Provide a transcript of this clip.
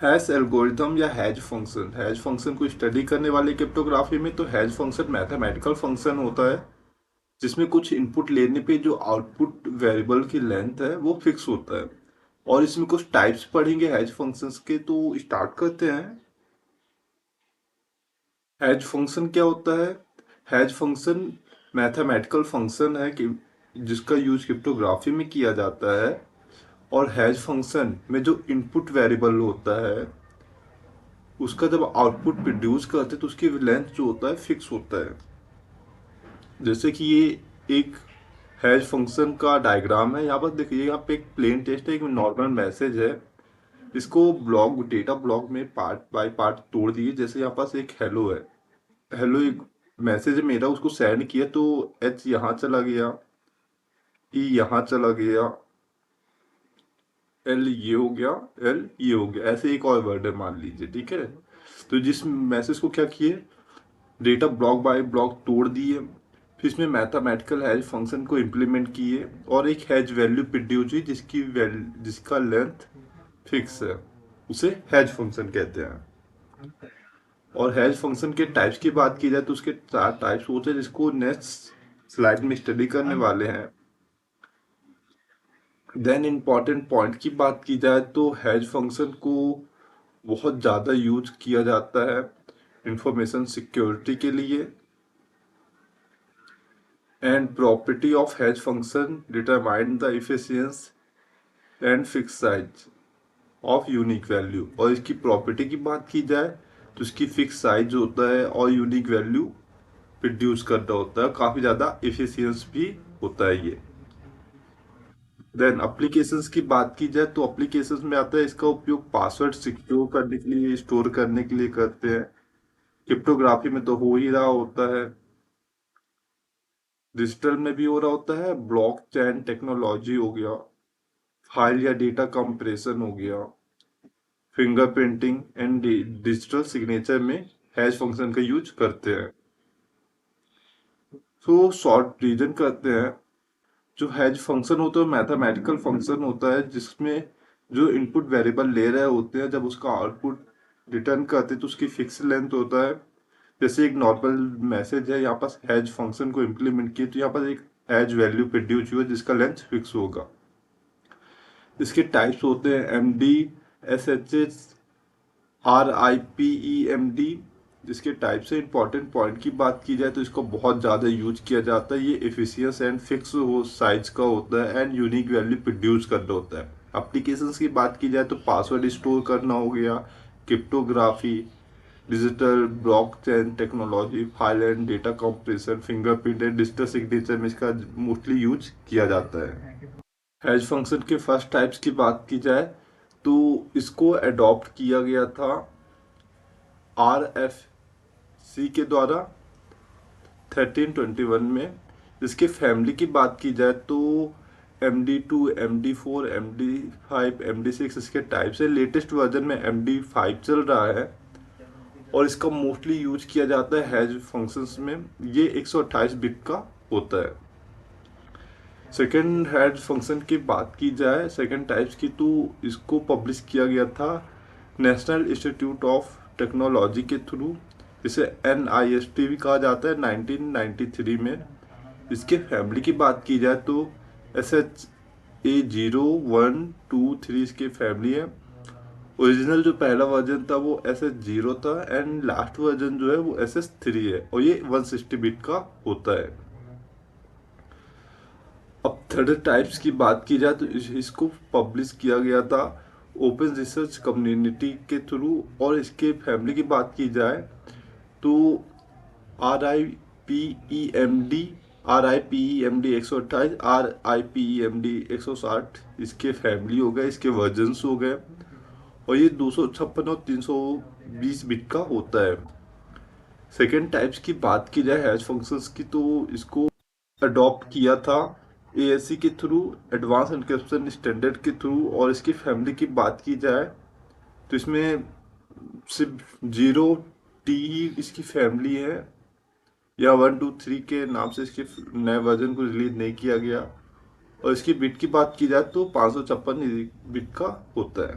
Hash algorithm या hash function को study करने वाले क्रिप्टोग्राफी में तो हैश फंक्शन मैथमेटिकल फंक्शन होता है जिसमें कुछ इनपुट लेने पे जो आउटपुट वेरिएबल की लेंथ है वो फिक्स होता है। और इसमें कुछ टाइप्स पढ़ेंगे हैश फंक्शंस के, तो स्टार्ट करते हैं। हैश फंक्शन क्या होता है? हैश फंक्शन मैथमेटिकल फंक्शन है कि जिसका यूज क्रिप्टोग्राफी में किया जाता है। और हैश फंक्शन में जो इनपुट वेरिएबल होता है उसका जब आउटपुट प्रोड्यूस करते हैं तो उसकी लेंथ जो होता है फिक्स होता है। जैसे कि ये एक हैश फंक्शन का डायग्राम है। यहाँ पर देखिए, यहाँ पे एक प्लेन टेक्स्ट है, एक नॉर्मल मैसेज है। इसको ब्लॉक डेटा ब्लॉक में पार्ट बाय पार्ट तोड़ दिए। जैसे यहाँ पास एक हेलो है, हेलो एक मैसेज है मेरा, उसको सेंड किया तो एच यहाँ चला गया, ई यहाँ चला गया, एल ये हो गया, एल ये हो गया। ऐसे एक और वर्ड है मान लीजिए, ठीक है। तो जिस मैसेज को क्या किए, डेटा ब्लॉक बाय ब्लॉक तोड़ दिए, फिर इसमें मैथमेटिकल हैश फंक्शन को इम्प्लीमेंट किए और एक हैश वैल्यू प्रोड्यूस हुई जिसका लेंथ फिक्स है, उसे हैश फंक्शन कहते हैं। और हैश फंक्शन के टाइप्स की बात की जाए तो उसके 4 टाइप्स होते हैं जिसको नेक्स्ट स्लाइड में स्टडी करने वाले हैं। देन इम्पॉर्टेंट पॉइंट की बात की जाए तो हैश फंक्शन को बहुत ज़्यादा यूज किया जाता है इंफॉर्मेशन सिक्योरिटी के लिए। And property of hash function determine the efficiency and fix size of unique value. और इसकी प्रॉपर्टी की बात की जाए तो इसकी फिक्स साइज होता है और यूनिक वैल्यू प्रोड्यूस करता होता है, काफ़ी ज़्यादा एफिशिएंस भी होता है ये। देन एप्लीकेशंस की बात की जाए तो एप्लीकेशंस में आता है इसका उपयोग पासवर्ड सिक्योर करने के लिए, स्टोर करने के लिए करते हैं। क्रिप्टोग्राफी में तो हो ही रहा होता है, डिजिटल में भी हो रहा होता है, ब्लॉकचेन टेक्नोलॉजी हो गया, फाइल या डेटा कंप्रेशन हो गया, फिंगरप्रिंटिंग एंड डिजिटल सिग्नेचर में हैश फंक्शन का यूज करते हैं। तो शॉर्ट रीजन करते हैं। जो हैश फंक्शन होता है मैथमेटिकल फंक्शन होता है जिसमें जो इनपुट वेरिएबल ले रहे होते हैं जब उसका आउटपुट रिटर्न करते हैं तो उसकी फिक्स लेंथ होता है। जैसे एक नॉर्मल मैसेज है, यहाँ पास हैश फंक्शन को इम्प्लीमेंट किए तो यहाँ पर एक हैश वैल्यू प्रोड्यूस हुआ जिसका लेंथ फिक्स होगा। इसके टाइप्स होते हैं M D, S H S, R I P E M D. जिसके टाइप से इंपॉर्टेंट पॉइंट की बात की जाए तो इसको बहुत ज़्यादा यूज किया जाता है। ये एफिशिएंस एंड फिक्स हो साइज का होता है एंड यूनिक वैल्यू प्रोड्यूस करना होता है। एप्लीकेशंस की बात की जाए तो पासवर्ड स्टोर करना हो गया, cryptography, digital blockchain technology, file and data compression, fingerprint and digital signature में इसका मोस्टली यूज किया जाता है। हैश फंक्शन के फर्स्ट टाइप्स की बात की जाए तो इसको अडॉप्ट किया गया था आर एफ सी के द्वारा 1321 में। इसके फैमिली की बात की जाए तो MD2, MD4, MD5, MD6 इसके टाइप्स है। लेटेस्ट वर्जन में MD5 चल रहा है और इसका मोस्टली यूज किया जाता है हैश फंक्शंस में। ये 128 बिट का होता है। सेकेंड हैश फंक्शन की बात की जाए सेकेंड टाइप्स की तो इसको पब्लिश किया गया था नेशनल इंस्टीट्यूट ऑफ टेक्नोलॉजी के थ्रू, इसे NIST भी कहा जाता है, 1993 में। इसके फैमिली की बात की जाए तो SHA-0123 इसकी फैमिली है। ओरिजिनल जो पहला वर्जन था वो SS0 था एंड लास्ट वर्जन जो है वो SS3 है और ये 160 बिट का होता है। अब थर्ड टाइप्स की बात की जाए तो इसको पब्लिश किया गया था ओपन रिसर्च कम्युनिटी के थ्रू। और इसके फैमिली की बात की जाए तो RIPEMD, RIPEMD 128, RIPEMD 160 इसके फैमिली हो गए, इसके वर्जन्स हो गए। और ये 256 और 320 बिट का होता है। सेकेंड टाइप्स की बात की जाए हैश फंक्शंस की तो इसको अडॉप्ट किया था ASC के थ्रू, एडवांस एनक्रिप्शन स्टैंडर्ड के थ्रू। और इसकी फैमिली की बात की जाए तो इसमें सिर्फ 0T ही इसकी फैमिली है, या 123 के नाम से इसके नए वर्जन को रिलीज नहीं किया गया। और इसकी बिट की बात की जाए तो 556 बिट का होता है।